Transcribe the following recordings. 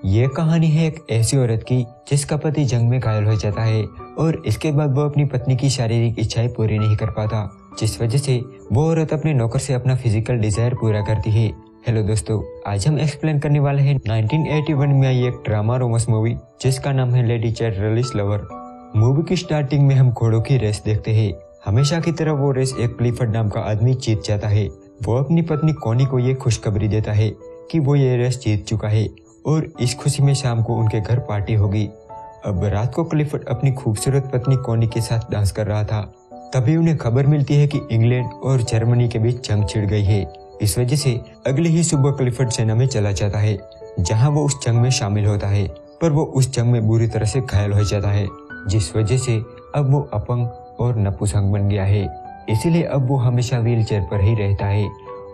ये कहानी है एक ऐसी औरत की जिसका पति जंग में घायल हो जाता है और इसके बाद वो अपनी पत्नी की शारीरिक इच्छाएं पूरी नहीं कर पाता, जिस वजह से वो औरत अपने नौकर से अपना फिजिकल डिजायर पूरा करती है। हेलो दोस्तों, आज हम एक्सप्लेन करने वाले हैं 1981 में आई एक ड्रामा रोमांस मूवी जिसका नाम है लेडी चाइल्ड लवर। मूवी की स्टार्टिंग में हम घोड़ों की रेस देखते हैं। हमेशा की तरह वो रेस एक क्लिफर्ड नाम का आदमी जीत जाता है। वो अपनी पत्नी कॉनी को ये खुशखबरी देता है कि वो ये रेस जीत चुका है और इस खुशी में शाम को उनके घर पार्टी होगी। अब रात को क्लिफर्ड अपनी खूबसूरत पत्नी कॉनी के साथ डांस कर रहा था। तभी उन्हें खबर मिलती है कि इंग्लैंड और जर्मनी के बीच जंग छिड़ गई है। इस वजह से अगले ही सुबह क्लिफर्ड सेना में चला जाता है, जहां वो उस जंग में शामिल होता है, पर वो उस जंग में बुरी तरह से घायल हो जाता है, जिस वजह से अब वो अपंग और नपुंसक बन गया है। इसीलिए अब वो हमेशा व्हील चेयर पर ही रहता है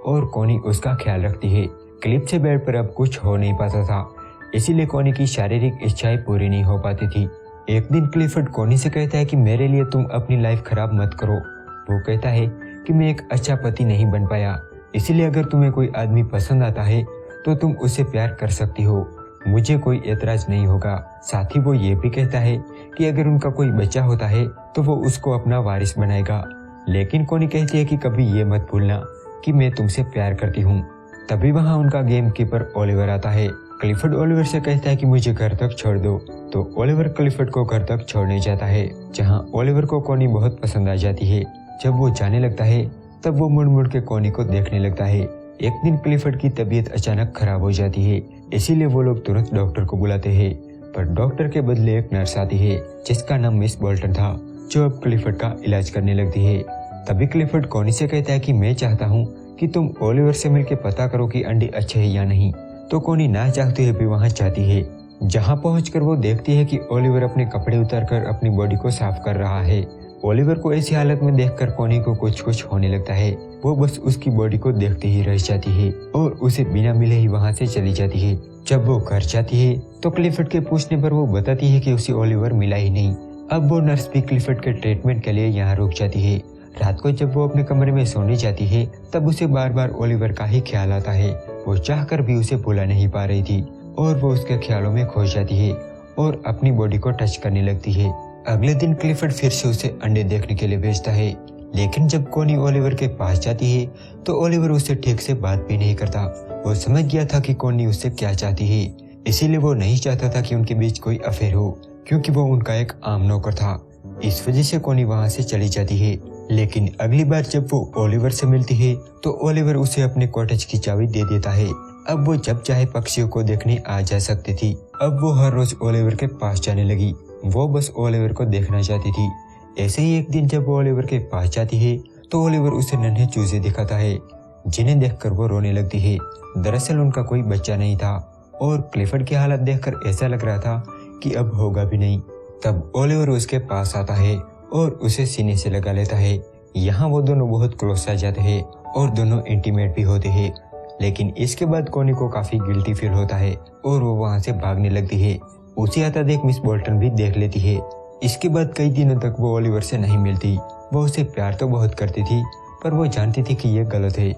और कॉनी उसका ख्याल रखती है। क्लिप से बेड पर अब कुछ हो नहीं पाता था, इसीलिए कॉनी की शारीरिक इच्छाएं पूरी नहीं हो पाती थी। एक दिन क्लिफर्ड कॉनी से कहता है कि मेरे लिए तुम अपनी लाइफ खराब मत करो। वो कहता है कि मैं एक अच्छा पति नहीं बन पाया, इसीलिए अगर तुम्हें कोई आदमी पसंद आता है तो तुम उससे प्यार कर सकती हो, मुझे कोई एतराज नहीं होगा। साथ ही वो ये भी कहता है कि अगर उनका कोई बच्चा होता है तो वो उसको अपना वारिस बनाएगा। लेकिन कॉनी कहती है कि कभी ये मत भूलना कि मैं तुमसे प्यार करती हूँ। तभी वहाँ उनका गेम कीपर ओलिवर आता है। क्लिफर्ड ओलिवर से कहता है कि मुझे घर तक छोड़ दो, तो ओलिवर क्लिफर्ड को घर तक छोड़ने जाता है, जहाँ ओलिवर को कॉनी बहुत पसंद आ जाती है। जब वो जाने लगता है तब वो मुड़ मुड़ के कॉनी को देखने लगता है। एक दिन क्लिफर्ड की तबीयत अचानक खराब हो जाती है, इसीलिए वो लोग तुरंत डॉक्टर को बुलाते हैं, पर डॉक्टर के बदले एक नर्स आती है जिसका नाम मिस बोल्टन था, जो अब क्लिफर्ड का इलाज करने लगती है। तभी क्लिफर्ड कॉनी से कहता है कि मैं चाहता हूँ कि तुम ओलिवर से मिलकर पता करो कि अंडे अच्छे हैं या नहीं। तो कॉनी ना चाहते हुए भी वहाँ जाती है, जहाँ पहुंचकर वो देखती है कि ओलिवर अपने कपड़े उतारकर अपनी बॉडी को साफ कर रहा है। ओलिवर को ऐसी हालत में देखकर कॉनी को कुछ कुछ होने लगता है। वो बस उसकी बॉडी को देखते ही रह जाती है और उसे बिना मिले ही वहाँ से चली जाती है। जब वो घर जाती है तो क्लिफर्ड के पूछने पर वो बताती है कि उसे ओलिवर मिला ही नहीं। अब वो नर्स भी क्लिफर्ड के ट्रीटमेंट के लिए यहाँ रुक जाती है। रात को जब वो अपने कमरे में सोने जाती है तब उसे बार बार ओलिवर का ही ख्याल आता है। वो चाहकर भी उसे भुला नहीं पा रही थी और वो उसके ख्यालों में खो जाती है और अपनी बॉडी को टच करने लगती है। अगले दिन क्लिफर्ड फिर से उसे अंडे देखने के लिए भेजता है, लेकिन जब कॉनी ओलिवर के पास जाती है तो ओलिवर उससे ठीक से बात भी नहीं करता। वो समझ गया था कि कॉनी उससे क्या चाहती है, इसीलिए वो नहीं चाहता था कि उनके बीच कोई अफेयर हो, क्योंकि वो उनका एक आम नौकर था। इस वजह से कॉनी वहाँ से चली जाती है। लेकिन अगली बार जब वो ओलिवर से मिलती है तो ओलिवर उसे अपने कॉटेज की चाबी दे देता है। अब वो जब चाहे पक्षियों को देखने आ जा सकती थी। अब वो हर रोज ओलिवर के पास जाने लगी। वो बस ओलिवर को देखना चाहती थी। ऐसे ही एक दिन जब वो ओलिवर के पास जाती है तो ओलिवर उसे नन्हे चूजे दिखाता है, जिन्हें देखकर वो रोने लगती है। दरअसल उनका कोई बच्चा नहीं था और क्लिफर्ड की हालत देखकर ऐसा लग रहा था कि अब होगा भी नहीं। तब ओलिवर उसके पास आता है और उसे सीने से लगा लेता है। यहाँ वो दोनों बहुत क्लोज आ जाते हैं और दोनों इंटीमेट भी होते हैं। लेकिन इसके बाद कॉनी को काफी गिल्टी फील होता है और वो वहाँ से भागने लगती है। उसे आता देख मिस बोल्टन भी देख लेती है। इसके बाद कई दिनों तक वो ओलिवर से नहीं मिलती। वो उसे प्यार तो बहुत करती थी, पर वो जानती थी कि ये गलत है।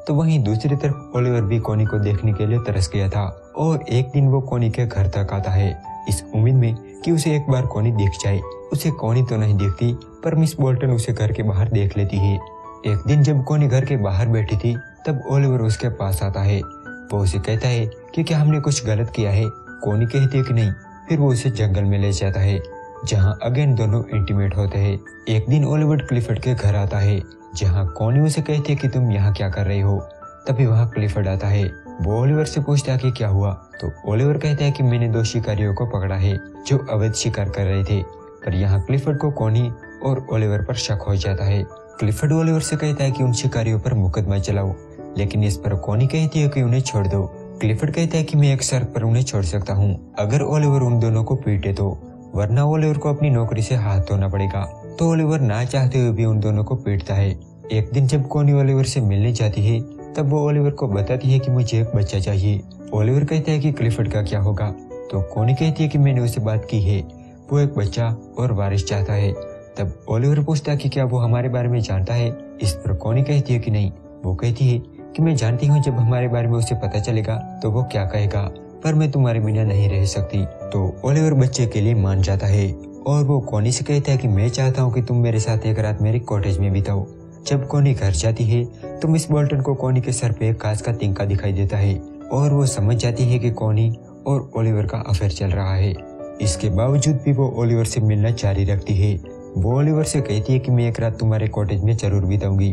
तो वहीं दूसरी तरफ ओलिवर भी कॉनी को देखने के लिए तरस गया था और एक दिन वो कॉनी के घर तक आता है, इस उम्मीद में कि उसे एक बार कॉनी दिख जाए। उसे कॉनी तो नहीं दिखती, पर मिस बोल्टन उसे घर के बाहर देख लेती है। एक दिन जब कॉनी घर के बाहर बैठी थी तब ओलिवर उसके पास आता है। वो उसे कहता है कि क्या हमने कुछ गलत किया है। कॉनी कहती है कि नहीं। फिर वो उसे जंगल में ले जाता है, जहाँ अगेन दोनों इंटीमेट होते हैं। एक दिन ओलिवर क्लिफर्ड के घर आता है, जहाँ कॉनी उसे कहती है कि तुम यहाँ क्या कर रही हो। तभी वहाँ क्लिफर्ड आता है। वो ओलिवर से पूछता है कि क्या हुआ, तो ओलिवर कहता है कि मैंने 2 शिकारियों को पकड़ा है जो अवैध शिकार कर रहे थे। पर यहाँ क्लिफर्ड को कॉनी और ओलिवर पर शक हो जाता है। क्लिफर्ड ओलिवर से कहता है कि उन शिकारियों पर मुकदमा चलाओ, लेकिन इस पर कॉनी कहती है कि उन्हें छोड़ दो। क्लिफर्ड कहता है कि मैं एक शर्त पर उन्हें छोड़ सकता हूँ, अगर ओलिवर उन दोनों को पीटे तो, वरना ओलिवर को अपनी नौकरी से हाथ धोना पड़ेगा। तो ओलिवर ना चाहते हुए भी उन दोनों को पीटता है। एक दिन जब कॉनी ओलिवर से मिलने जाती है तब वो ओलिवर को बताती है कि मुझे एक बच्चा चाहिए। ओलिवर कहता है कि क्लिफर्ड का क्या होगा, तो कॉनी कहती है कि मैंने उससे बात की है, वो एक बच्चा और वारिस चाहता है। तब ओलिवर पूछता है कि क्या वो हमारे बारे में जानता है। इस पर कॉनी कहती है कि नहीं। वो कहती है कि मैं जानती हूँ जब हमारे बारे में उसे पता चलेगा तो वो क्या कहेगा। पर मैं तुम्हारे बिना नहीं रह सकती। तो ओलिवर बच्चे के लिए मान जाता है और वो कॉनी से कहता है कि मैं चाहता हूँ कि तुम मेरे साथ एक रात मेरी कॉटेज में बिताओ। जब कॉनी घर जाती है तो मिस बोल्टन को कॉनी के सर पे एक कांच का तिनका दिखाई देता है और वो समझ जाती है कि कॉनी और ओलिवर का अफेयर चल रहा है। इसके बावजूद भी वो ओलिवर से मिलना जारी रखती है। वो ओलिवर से कहती है कि मैं एक रात तुम्हारे कॉटेज में जरूर बिताऊंगी।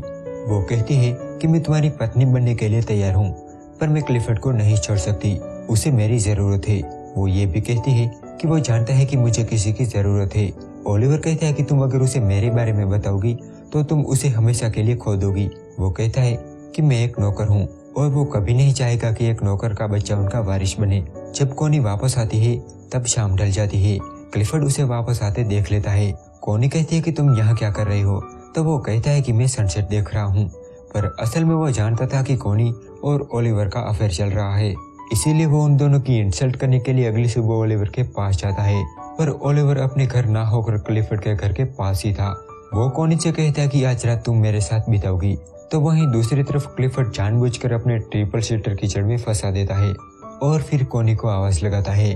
वो कहती है कि मैं तुम्हारी पत्नी बनने के लिए तैयार हूँ, पर मैं क्लिफर्ड को नहीं छोड़ सकती, उसे मेरी जरूरत है। वो ये भी कहती है कि वो जानता है कि मुझे किसी की जरूरत है। ओलिवर कहता है कि तुम अगर उसे मेरे बारे में बताओगी तो तुम उसे हमेशा के लिए खो दोगी। वो कहता है कि मैं एक नौकर हूँ और वो कभी नहीं चाहेगा कि एक नौकर का बच्चा उनका वारिस बने। जब कॉनी वापस आती है तब शाम ढल जाती है। क्लिफर्ड उसे वापस आते देख लेता है। कॉनी कहती है कि तुम यहाँ क्या कर रही हो? तो वो कहता है कि मैं सनसेट देख रहा हूँ, पर असल में वो जानता था कि कॉनी और ओलिवर का अफेयर चल रहा है, इसीलिए वो उन दोनों की इंसल्ट करने के लिए अगली सुबह ओलिवर के पास जाता है। पर ओलिवर अपने घर ना होकर क्लिफर्ड के घर के पास ही था। वो कॉनी से कहता है कि आज रात तुम मेरे साथ बिताओगी। तो वहीं दूसरी तरफ क्लिफर्ड जानबूझकर अपने ट्रिपल सीटर कीचड़ में फंसा देता है और फिर कॉनी को आवाज लगाता है।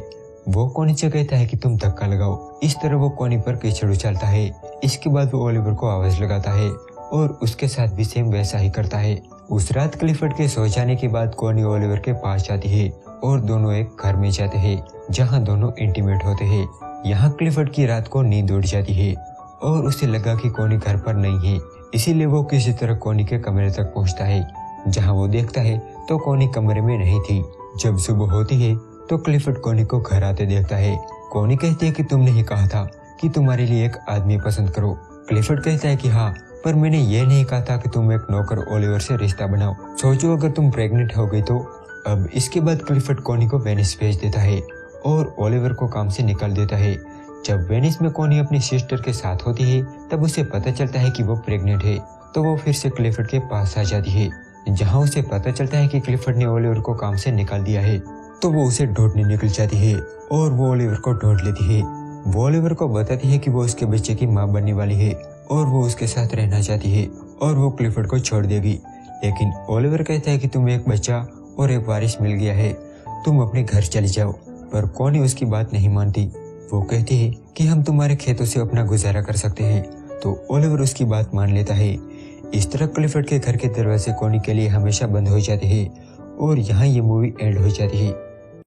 वो कॉनी से कहता है कि तुम धक्का लगाओ। इस तरह वो कॉनी पर कीचड़ उछालता है। इसके बाद वो ओलिवर को आवाज लगाता है और उसके साथ भी सेम वैसा ही करता है। उस रात क्लिफर्ड के सो जाने के बाद कॉनी ओलिवर के पास जाती है और दोनों एक घर में जाते हैं जहां दोनों इंटीमेट होते हैं। यहाँ क्लिफर्ड की रात को नींद उड़ जाती है और उसे लगा कि कॉनी घर पर नहीं है, इसीलिए वो किसी तरह कॉनी के कमरे तक पहुंचता है। जहां वो देखता है तो कॉनी कमरे में नहीं थी। जब सुबह होती है तो क्लिफर्ड कॉनी को घर आते देखता है। कॉनी कहती है कि तुमने ही कहा था कि तुम्हारे लिए एक आदमी पसंद करो। क्लिफर्ड कहता है कि हाँ, पर मैंने ये नहीं कहा था कि तुम एक नौकर ओलिवर से रिश्ता बनाओ। सोचो अगर तुम प्रेग्नेंट हो गई तो। अब इसके बाद क्लिफर्ड कॉनी को वेनिस भेज देता है और ओलिवर को काम से निकाल देता है। जब वेनिस में कॉनी अपनी सिस्टर के साथ होती है तब उसे पता चलता है कि वो प्रेग्नेंट है, तो वो फिर से क्लिफर्ड के पास आ जाती है। जहाँ उसे पता चलता है कि क्लिफर्ड ने ओलिवर को काम से निकाल दिया है, तो वो उसे ढूंढने निकल जाती है और वो ओलिवर को ढूंढ लेती है। वो ओलिवर को बताती है कि वो उसके बच्चे की माँ बनने वाली है और वो उसके साथ रहना चाहती है और वो क्लिफर्ड को छोड़ देगी। लेकिन ओलिवर कहता है कि तुम्हें एक बच्चा और एक वारिस मिल गया है, तुम अपने घर चली जाओ। पर कॉनी उसकी बात नहीं मानती। वो कहती है कि हम तुम्हारे खेतों से अपना गुजारा कर सकते हैं, तो ओलिवर उसकी बात मान लेता है। इस तरह क्लिफर्ड के घर के दरवाजे कॉनी के लिए हमेशा बंद हो जाते हैं और यहाँ ये मूवी एंड हो जाती है।